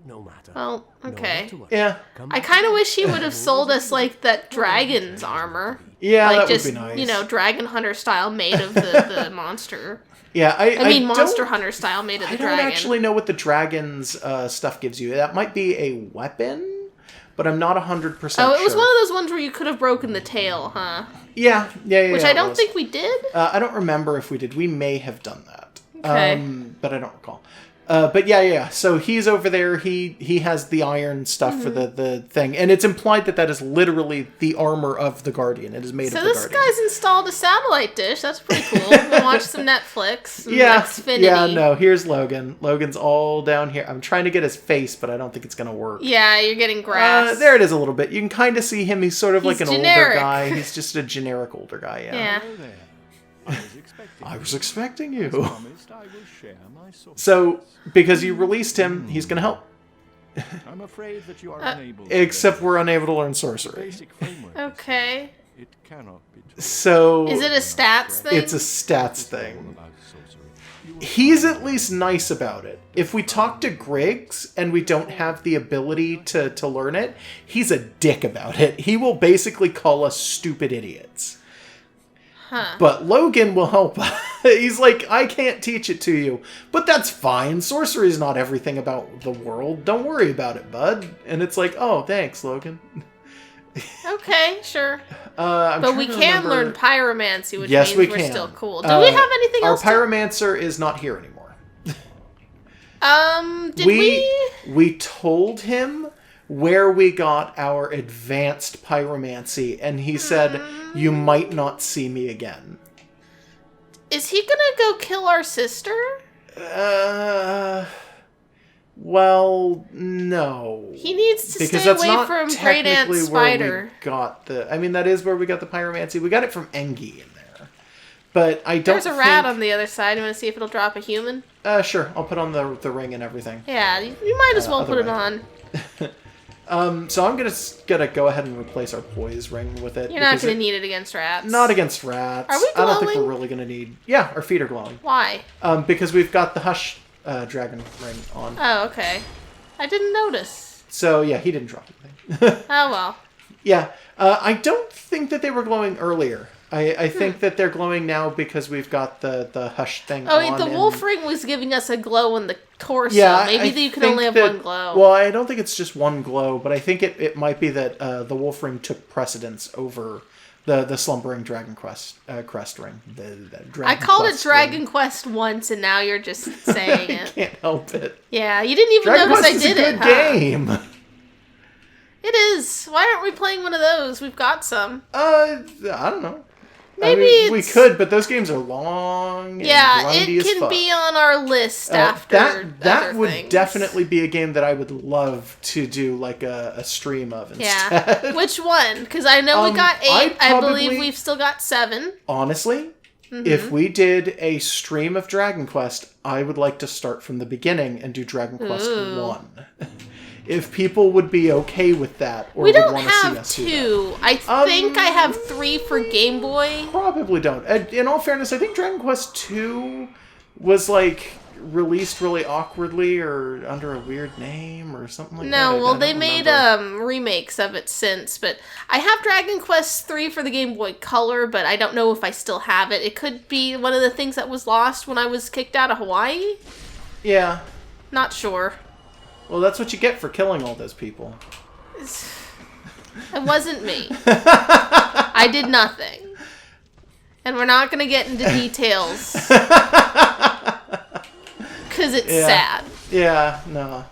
Well, okay. Yeah. I kind of wish he would have sold us, like, that dragon's armor. Yeah, like, that just, would be nice. You know, Dragon Hunter style made of the monster. Yeah, I mean, Monster Hunter style made of the dragon. I don't actually know what the dragon's stuff gives you. That might be a weapon, but I'm not 100% sure. Oh, it was one of those ones where you could have broken the tail, huh? Yeah. Which I don't think we did. I don't remember if we did. We may have done that. Okay. But I don't recall. But yeah. So he's over there. He has the iron stuff for the thing. And it's implied that is literally the armor of the Guardian. It is made of the Guardian. So this guy's installed a satellite dish. That's pretty cool. We'll watch some Netflix. Some Xfinity. Yeah, no. Here's Logan. Logan's all down here. I'm trying to get his face, but I don't think it's going to work. Yeah, you're getting grass. There it is a little bit. You can kind of see him. He's sort of like an generic. older guy. He's just a generic older guy, Yeah. I was expecting you. So, because you released him, he's going to help. I'm afraid that you are unable. Except we're unable to learn sorcery. Okay. It cannot be true. So is it a stats thing? It's a stats thing. He's at least nice about it. If we talk to Griggs and we don't have the ability to learn it, he's a dick about it. He will basically call us stupid idiots. Huh. But Logan will help. He's like, I can't teach it to you. But that's fine. Sorcery is not everything about the world. Don't worry about it, bud. And it's like, oh, thanks, Logan. Okay, sure. But we can learn pyromancy, which means we're still cool. Do we have anything else? Our pyromancer is not here anymore. Did we? We told him where we got our advanced pyromancy, and he said, you might not see me again. Is he gonna go kill our sister? Well, no. He needs to stay away from Great Aunt Spider. I mean, that is where we got the pyromancy. We got it from Engi in there. But I don't There's a rat on the other side. You want to see if it'll drop a human? Sure. I'll put on the ring and everything. Yeah, you might as well put it on. So I'm gonna go ahead and replace our poise ring with it. You're not gonna need it against rats. Not against rats. Are we glowing? I don't think we're really gonna need. Yeah, our feet are glowing. Why? Because we've got the Hush dragon ring on. Oh, okay. I didn't notice. So yeah, he didn't drop anything. Oh well. Yeah, I don't think that they were glowing earlier. I think that they're glowing now because we've got the Hush thing on. Oh, the wolf ring was giving us a glow in the torso. Yeah, maybe you can only have one glow. Well, I don't think it's just one glow, but I think it might be that the wolf ring took precedence over the slumbering Dragon crest ring. I called it Dragon Quest once, and now you're just saying it. I can't help it. Yeah, you didn't even Dragon notice Quest I did is a it. good game. It is. Why aren't we playing one of those? We've got some. I don't know. Maybe we could, but those games are long. And grindy it can be on our list after that would things. Definitely be a game that I would love to do like a stream of instead. Yeah. Which one? Because I know we got 8. I believe we've still got 7. Honestly, if we did a stream of Dragon Quest, I would like to start from the beginning and do Dragon Quest 1. If people would be okay with that, or we would don't want to see have us 2. Do that. I think I have 3 for Game Boy. Probably don't. In all fairness, I think Dragon Quest 2 was like released really awkwardly or under a weird name or something like that. No, well, they made remakes of it since, but I have Dragon Quest 3 for the Game Boy Color, but I don't know if I still have it. It could be one of the things that was lost when I was kicked out of Hawaii. Yeah. Not sure. Well, that's what you get for killing all those people. It wasn't me. I did nothing. And we're not going to get into details. Because it's sad. Yeah, no.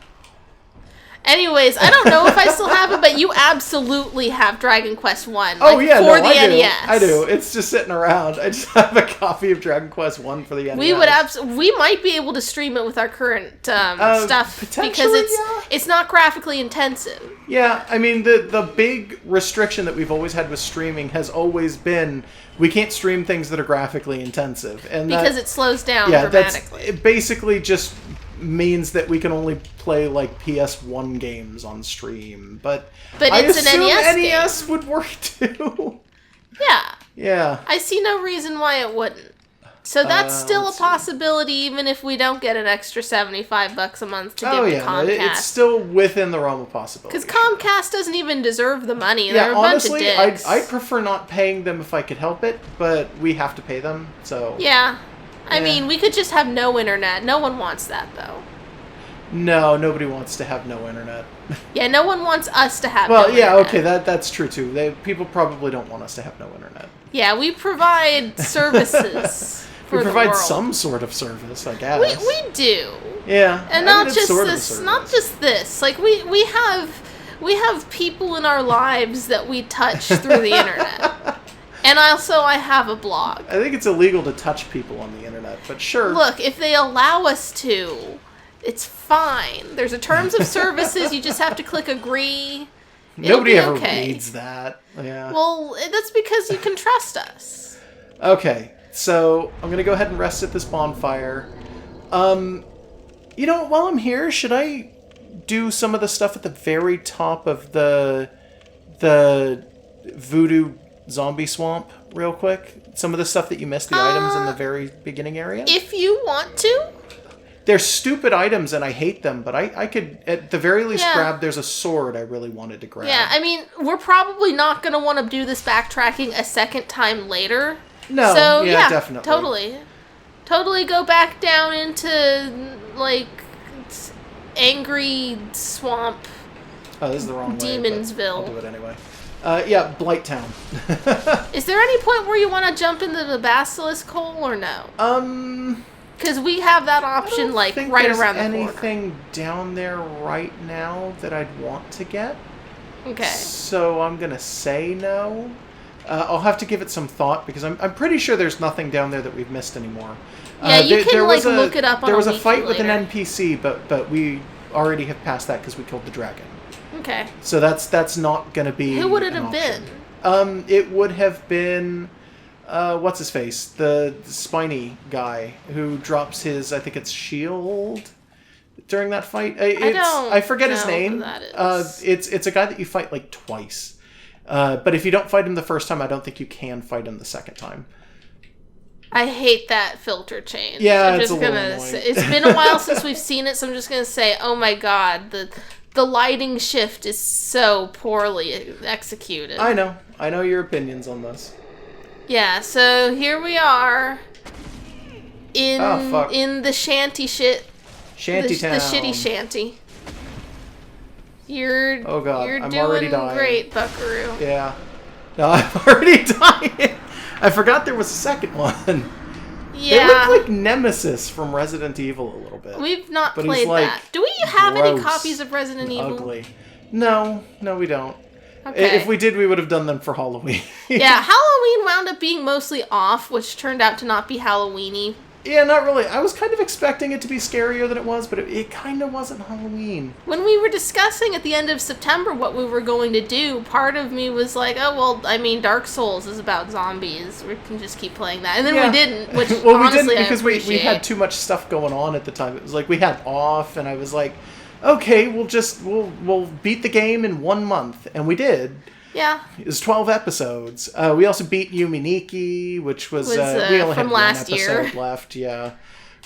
Anyways, I don't know if I still have it, but you absolutely have Dragon Quest 1. Oh, yeah, for the NES. I do. It's just sitting around. I just have a copy of Dragon Quest 1 for the NES. We might be able to stream it with our current stuff because it's not graphically intensive. Yeah, I mean, the big restriction that we've always had with streaming has always been we can't stream things that are graphically intensive. And because it slows down dramatically. It basically just means that we can only play like PS1 games on stream, but it's an NES game. would work too. Yeah. Yeah. I see no reason why it wouldn't. So that's still a let's see. possibility, even if we don't get an extra $75 a month to give Oh to yeah, Comcast. it's still within the realm of possibility. Because Comcast doesn't even deserve the money. Yeah, They're a honestly, bunch of dicks. I'd prefer not paying them if I could help it, but we have to pay them, so... Yeah. I Yeah. mean, we could just have no internet. No one wants that, though. No, nobody wants to have no internet. Yeah, no one wants us to have Well, no yeah, internet. okay, that's true, too. People probably don't want us to have no internet. Yeah, we provide services for We the provide world. some sort of service, I guess. We do. Yeah. And I not mean, it's just sort of a this, service. not just this. Like we have people in our lives that we touch through the internet. And also I have a blog. I think it's illegal to touch people on the internet, but sure. Look, if they allow us to, it's fine. There's a terms of services, you just have to click agree. Nobody It'll ever be okay. reads that. Yeah. Well, that's because you can trust us. Okay, so I'm gonna go ahead and rest at this bonfire. You know, while I'm here, should I do some of the stuff at the very top of the voodoo zombie swamp real quick? Some of the stuff that you missed, the items in the very beginning area? If you want to. They're stupid items and I hate them, but I could at the very least Yeah. grab, there's a sword I really wanted to grab. Yeah, I mean, we're probably not going to want to do this backtracking a second time later. No, So, yeah, definitely. Totally go back down into, like, angry swamp. Oh, this is the wrong way. Demonsville. I'll do it anyway. Yeah, Blight Town. Is there any point where you want to jump into the basilisk hole or no? Because we have that option, I like, think right there's around the anything down there right now that I'd want to get. corner. Okay. So I'm gonna say no. I'll have to give it some thought because I'm pretty sure there's nothing down there that we've missed anymore. Yeah, you can, was like, look it up on There a was a wiki fight with later. an NPC, but we already have passed that because we killed the dragon. Okay. So that's not gonna be. Who would it an have option. been? It would have been. What's his face? The spiny guy who drops his, I think it's shield during that fight. I forget his know who name. that is. It's a guy that you fight like twice. But if you don't fight him the first time, I don't think you can fight him the second time. I hate that filter change. Yeah, I'm it's just a little gonna annoying. say, it's been a while since we've seen it, so I'm just gonna say, oh my god, the lighting shift is so poorly executed. I know your opinions on this. Yeah, so here we are in Oh, fuck. in the shanty shit, Shantytown. the shitty shanty. You're Oh, God, you're I'm doing already dying. great, Buckaroo. Yeah. No, I'm already dying. I forgot there was a second one. They Yeah, look like Nemesis from Resident Evil a little bit. we've not But he's, played like, that. Do we have any gross copies of Resident and Evil? ugly. No, we don't. Okay. If we did, we would have done them for Halloween. Yeah, Halloween wound up being mostly off, which turned out to not be Halloweeny. Yeah, not really. I was kind of expecting it to be scarier than it was, but it kind of wasn't Halloween. When we were discussing at the end of September what we were going to do, part of me was like, oh, well, I mean, Dark Souls is about zombies. We can just keep playing that. And then we didn't, which well, honestly we didn't I because we appreciate. had too much stuff going on at the time. It was like we had off, and I was like, okay, we'll beat the game in 1 month, and we did. Yeah. It was 12 episodes. We also beat Yumi Nikki, which was we only from had last one year. episode left. Yeah,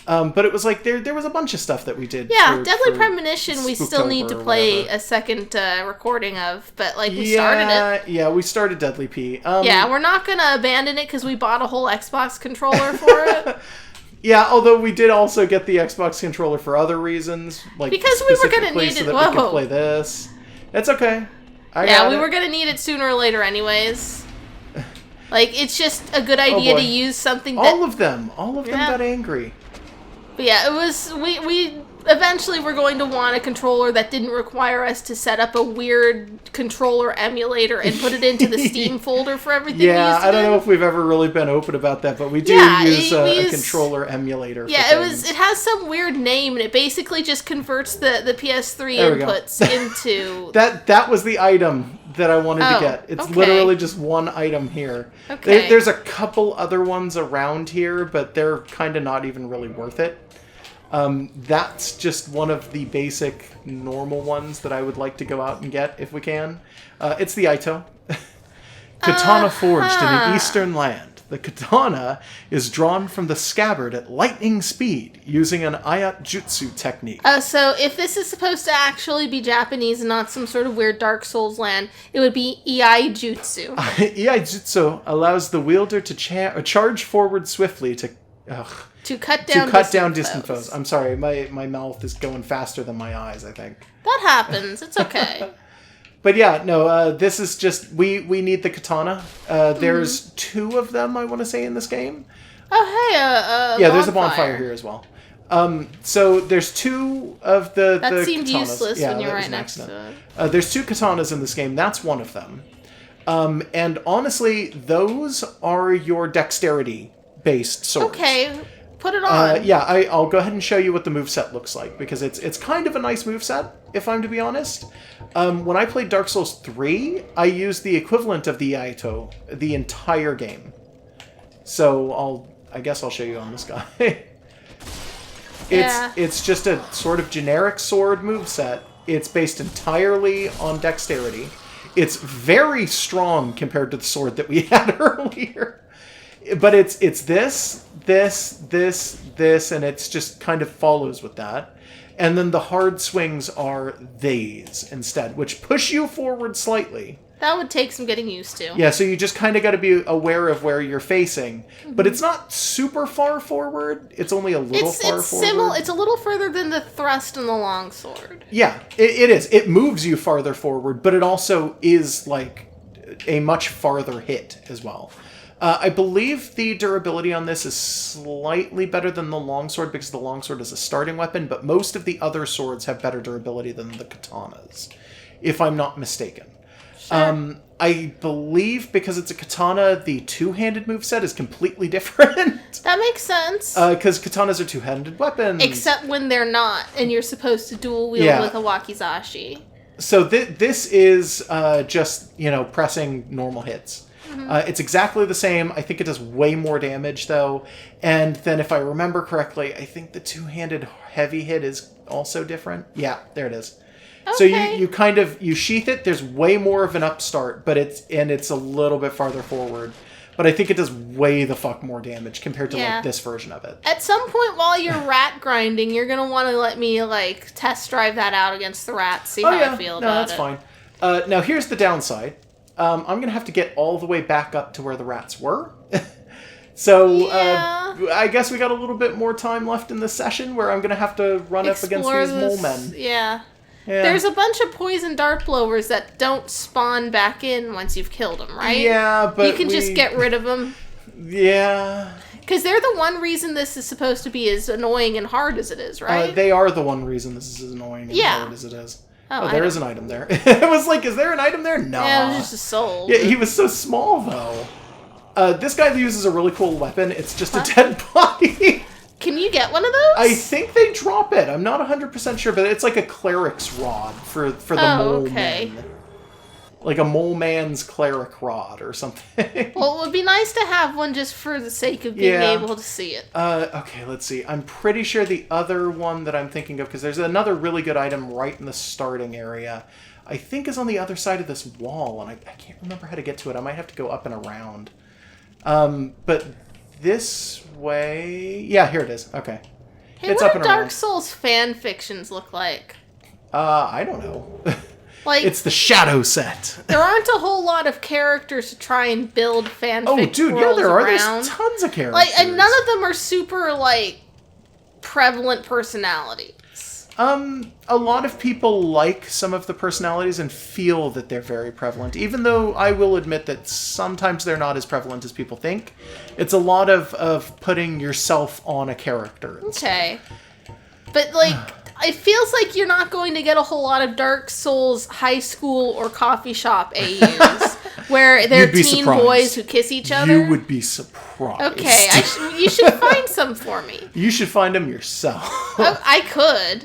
but it was like there was a bunch of stuff that we did. Yeah, for- Deadly for Premonition we still need to Spooktober or play whatever. a second recording of, but like we started it. Yeah, we started Deadly P. Yeah, we're not going to abandon it because we bought a whole Xbox controller for it. Yeah, although we did also get the Xbox controller for other reasons, like Because we were gonna specifically need so it- that we could whoa. play this. It's okay. I Yeah, got we it. were going to need it sooner or later anyways. Like, it's just a good idea boy. to use something that... All of them Yeah. got angry. But yeah, it was... We eventually were going to want a controller that didn't require us to set up a weird controller emulator and put it into the Steam folder for everything we Yeah, used to I don't do. know if we've ever really been open about that, but we do Yeah, use we a use- controller emulator. Yeah, for it things. has some weird name, and it basically just converts the PS3 There we go. inputs into... That was the item that I wanted to Oh, get. It's okay. literally just one item here. Okay. There's a couple other ones around here, but they're kind of not even really worth it. That's just one of the basic normal ones that I would like to go out and get if we can. It's the Ito. Katana forged in an eastern land. The katana is drawn from the scabbard at lightning speed using an Ayat Jutsu technique. So if this is supposed to actually be Japanese and not some sort of weird Dark Souls land, it would be Iai Jutsu. Iai Jutsu allows the wielder to charge forward swiftly to cut down distant foes. I'm sorry, my mouth is going faster than my eyes, I think. That happens. It's okay. But yeah, no, this is just, we need the katana. There's 2 of them, I want to say, in this game. Oh, hey, yeah, there's a bonfire here as well. So there's 2 of the That seemed katanas. useless Yeah, when you're that was right an next accident. to it. There's 2 katanas in this game. That's one of them. And honestly, those are your dexterity-based swords. Okay, put it on. Yeah, I'll go ahead and show you what the moveset looks like, because it's kind of a nice moveset, if I'm to be honest. When I played Dark Souls 3, I used the equivalent of the Iaito the entire game. So I guess I'll show you on this guy. It's just a sort of generic sword moveset. It's based entirely on dexterity. It's very strong compared to the sword that we had earlier. But it's this, and it's just kind of follows with that. And then the hard swings are these instead, which push you forward slightly. That would take some getting used to. Yeah, so you just kind of got to be aware of where you're facing. But it's not super far forward. It's only a little far forward. It's a little further than the thrust and the longsword. Yeah, it is. It moves you farther forward, but it also is like a much farther hit as well. I believe the durability on this is slightly better than the longsword because the longsword is a starting weapon, but most of the other swords have better durability than the katanas, if I'm not mistaken. Sure. I believe because it's a katana, the two-handed moveset is completely different. That makes sense. Because katanas are two-handed weapons. Except when they're not, and you're supposed to dual wield with a wakizashi. So this is just, pressing normal hits. It's exactly the same. I think it does way more damage, though. And then if I remember correctly, I think the two-handed heavy hit is also different. Yeah, there it is. Okay. So you sheath it. There's way more of an upstart, but it's a little bit farther forward. But I think it does way the fuck more damage compared to like this version of it. At some point while you're rat grinding, you're gonna want to let me test drive that out against the rats, see how I feel about it. No, that's fine. Now here's the downside. I'm going to have to get all the way back up to where the rats were. So, I guess we got a little bit more time left in this session where I'm going to have to run up against these mole men. Yeah. There's a bunch of poison dart blowers that don't spawn back in once you've killed them, right? Yeah, but you can just get rid of them. Yeah. Because they're the one reason this is supposed to be as annoying and hard as it is, right? They are the one reason this is as annoying and hard as it is. Oh, there is an item there. I was like, is there an item there? No. Yeah, it was just a soul. Yeah, he was so small, though. This guy uses a really cool weapon. It's just a dead body. Can you get one of those? I think they drop it. I'm not 100% sure, but it's like a cleric's rod for the mole man. Like a mole man's cleric rod or something. Well, it would be nice to have one just for the sake of being able to see it. Okay, let's see. I'm pretty sure the other one that I'm thinking of, because there's another really good item right in the starting area, I think is on the other side of this wall, and I can't remember how to get to it. I might have to go up and around. But this way... Yeah, here it is. Okay. Hey, what do Dark Souls fan fictions look like? I don't know. It's the shadow set. There aren't a whole lot of characters to try and build fanfic Oh, dude, worlds there are. around. There's tons of characters. And none of them are super, prevalent personalities. A lot of people like some of the personalities and feel that they're very prevalent, even though I will admit that sometimes they're not as prevalent as people think. It's a lot of putting yourself on a character. Okay. But, it feels like you're not going to get a whole lot of Dark Souls high school or coffee shop AUs where they're teen boys who kiss each other. You would be surprised. Okay, you should find some for me. You should find them yourself. Oh, I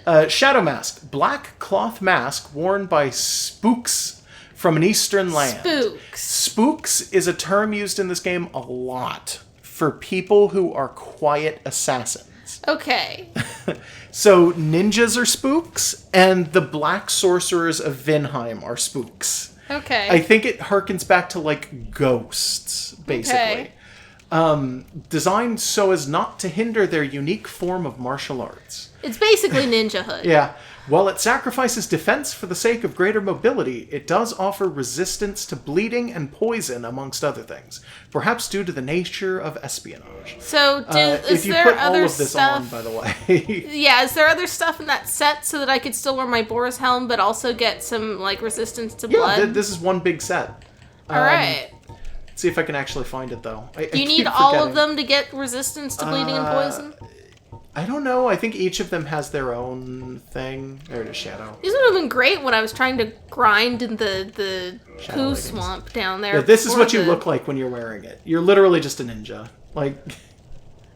could. Shadow Mask. Black cloth mask worn by spooks from an eastern land. Spooks. Spooks is a term used in this game a lot for people who are quiet assassins. Okay. So ninjas are spooks, and the black sorcerers of Vinheim are spooks. Okay. I think it harkens back to ghosts, basically. designed so as not to hinder their unique form of martial arts. It's basically Ninja Hood. Yeah. While it sacrifices defense for the sake of greater mobility, it does offer resistance to bleeding and poison, amongst other things. Perhaps due to the nature of espionage. So, is if you there put other all of this stuff? on, by the way. Yeah, is there other stuff in that set so that I could still wear my Boar's helm, but also get some like resistance to blood? Yeah, this is one big set. All right. See if I can actually find it though. Do you need all of them to get resistance to bleeding and poison? I don't know. I think each of them has their own thing. There it is, Shadow. These would have been great when I was trying to grind in the poo leggings. swamp down there. Yeah, this is before what you look like when you're wearing it. You're literally just a ninja. Like,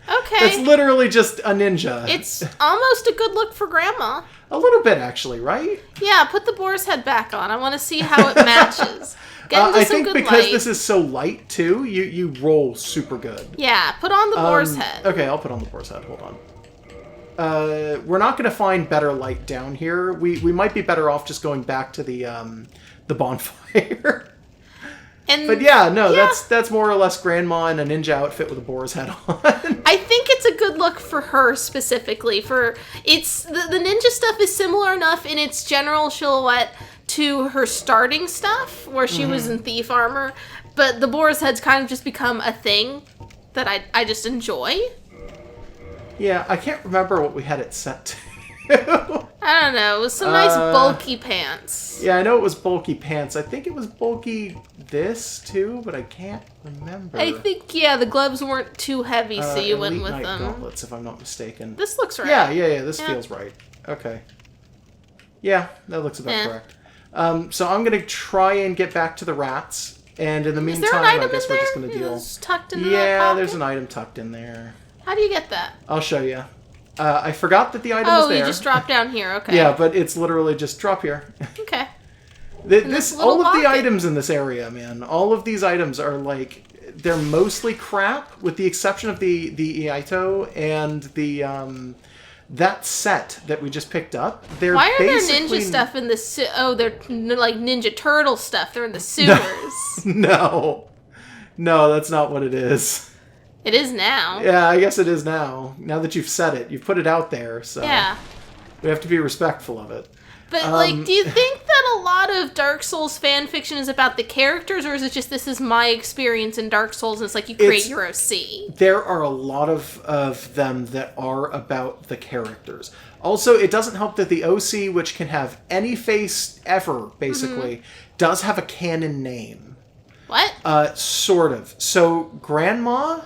Okay. that's literally just a ninja. It's almost a good look for Grandma. A little bit, actually, right? Yeah, put the boar's head back on. I want to see how it matches. Get into I some think good because light. this is so light, too, you roll super good. Yeah, put on the boar's head. Okay, I'll put on the boar's head. Hold on. We're not going to find better light down here. We might be better off just going back to the bonfire. But yeah, no, that's more or less Grandma in a ninja outfit with a boar's head on. I think it's a good look for her specifically. For it's the ninja stuff is similar enough in its general silhouette to her starting stuff, where she was in thief armor, but the boar's head's kind of just become a thing that I just enjoy. Yeah, I can't remember what we had it set to. I don't know. It was some nice bulky pants. Yeah, I know it was bulky pants. I think it was bulky this too, but I can't remember. I think the gloves weren't too heavy, so you went Elite with Knight them. gauntlets, if I'm not mistaken. This looks right. Yeah. This feels right. Okay. Yeah, that looks about correct. So I'm gonna try and get back to the rats, and in the Is meantime, there an item I guess in we're there? just gonna deal. It's tucked into that Yeah, pocket? there's an item tucked in there. How do you get that? I'll show you. I forgot that the item was Oh, there. you just drop down here. Okay. Yeah, but it's literally just drop here. Okay. This little all of the pocket. items in this area, man. All of these items are like they're mostly crap, with the exception of the Iaito and the that set that we just picked up. They're Why are there basically... ninja stuff in the Oh, they're like Ninja Turtle stuff. They're in the sewers. No, that's not what it is. It is now. Yeah, I guess it is now. Now that you've said it, you've put it out there, so Yeah. we have to be respectful of it. But, do you think that a lot of Dark Souls fan fiction is about the characters, or is it just this is my experience in Dark Souls, and it's like you create your OC? There are a lot of them that are about the characters. Also, it doesn't help that the OC, which can have any face ever, basically, does have a canon name. What? Sort of. So, Grandma...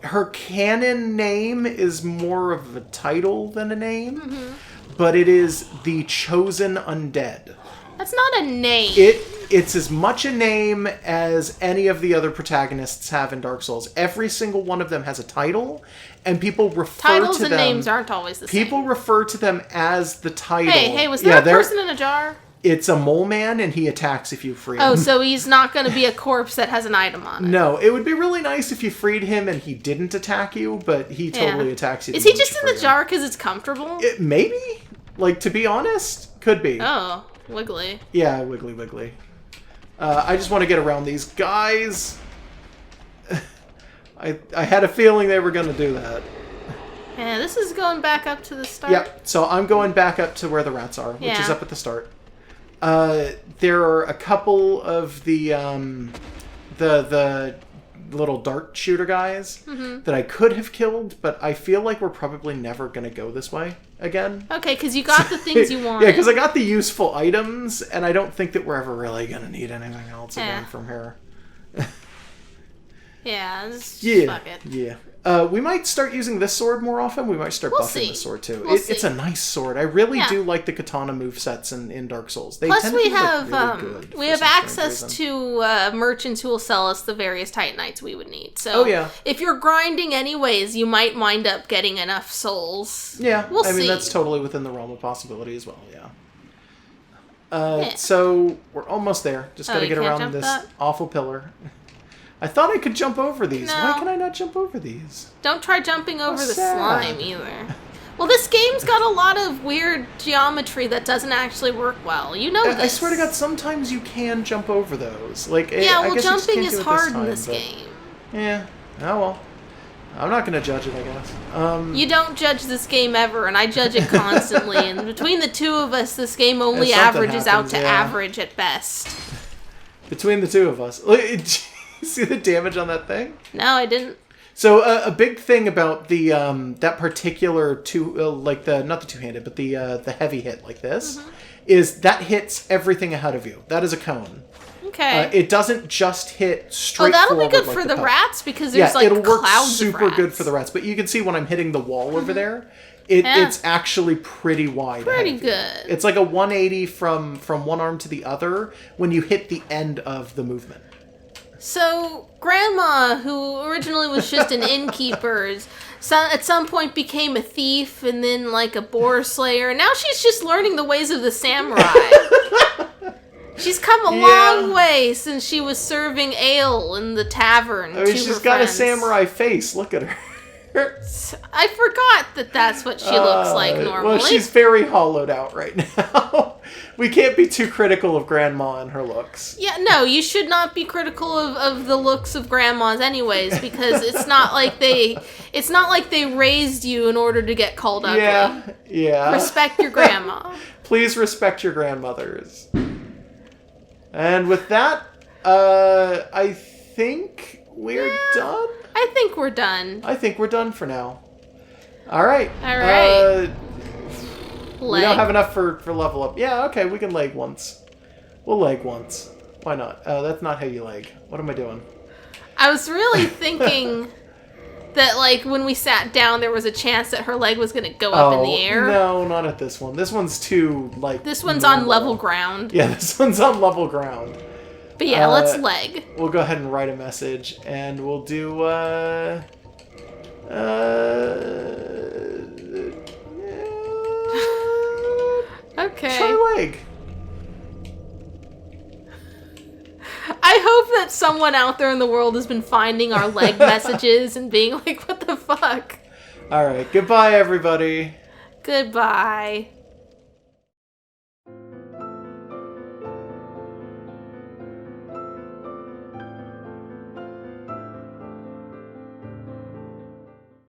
her canon name is more of a title than a name, but it is the Chosen Undead. That's not a name. It's as much a name as any of the other protagonists have in Dark Souls. Every single one of them has a title, and people refer Titles to and them... names aren't always the same. People refer to them as the title. Hey, was there a person in a jar? It's a mole man, and he attacks if you free him. Oh, so he's not going to be a corpse that has an item on it. No, it would be really nice if you freed him and he didn't attack you, but he totally attacks you. Is he just in the jar because it's comfortable? Maybe? Like, to be honest, could be. Oh, wiggly. Yeah, wiggly. I just want to get around these guys. I had a feeling they were going to do that. Yeah, this is going back up to the start. Yep, so I'm going back up to where the rats are, which is up at the start. There are a couple of the little dart shooter guys that I could have killed, but I feel like we're probably never going to go this way again. Okay, because you got the things you wanted. Yeah, because I got the useful items, and I don't think that we're ever really going to need anything else again from here. Yeah, fuck it. Yeah. We might start using this sword more often. We might start buffing this sword too. It's a nice sword. I really do like the katana movesets in Dark Souls. They Plus, tend we to be, have really good we have access to merchants who will sell us the various Titanites we would need. So, if you're grinding anyways, you might wind up getting enough souls. Yeah, we'll see. I mean that's totally within the realm of possibility as well. Yeah. So we're almost there. Just got to get around this awful pillar. I thought I could jump over these. No. Why can I not jump over these? Don't try jumping over the slime either. Well, this game's got a lot of weird geometry that doesn't actually work well. You know this. I swear to God, sometimes you can jump over those. Like, yeah, I guess jumping you just is can't do it hard time, in this but... game. Yeah. Oh, well. I'm not going to judge it, I guess. You don't judge this game ever, and I judge it constantly. And between the two of us, this game only If something averages out happens, to yeah. average at best. Between the two of us. Did you see the damage on that thing? No, I didn't. So a big thing about the that particular not the two-handed, but the heavy hit like this, is that hits everything ahead of you. That is a cone. Okay. It doesn't just hit straight that'll forward. be good like for the puck. rats because there's it'll work clouds super of rats. good for the rats. But you can see when I'm hitting the wall over there, it's actually pretty wide. Pretty ahead of you. good. It's like a 180 from one arm to the other when you hit the end of the movement. So, Grandma, who originally was just an innkeeper, at some point became a thief and then like a boar slayer, and now she's just learning the ways of the samurai. She's come a long way since she was serving ale in the tavern. I mean, she's got a samurai face. Look at her. I forgot that's what she looks like normally. Well, she's very hollowed out right now. We can't be too critical of Grandma and her looks. Yeah, no, you should not be critical of the looks of grandmas anyways, because it's not like they raised you in order to get called ugly. Yeah. Respect your grandma. Please respect your grandmothers. And with that, I think we're done. I think we're done. I think we're done for now. All right. We don't have enough for level up. Yeah, okay, we can leg once. We'll leg once. Why not? That's not how you leg. What am I doing? I was really thinking that, like, when we sat down, there was a chance that her leg was going to go up in the air. No, not at this one. This one's too, like, This one's normal. on level ground. Yeah, this one's on level ground. But yeah, let's leg. We'll go ahead and write a message, and we'll do, Okay. try leg. I hope that someone out there in the world has been finding our leg messages and being like, what the fuck? All right, goodbye, everybody. Goodbye.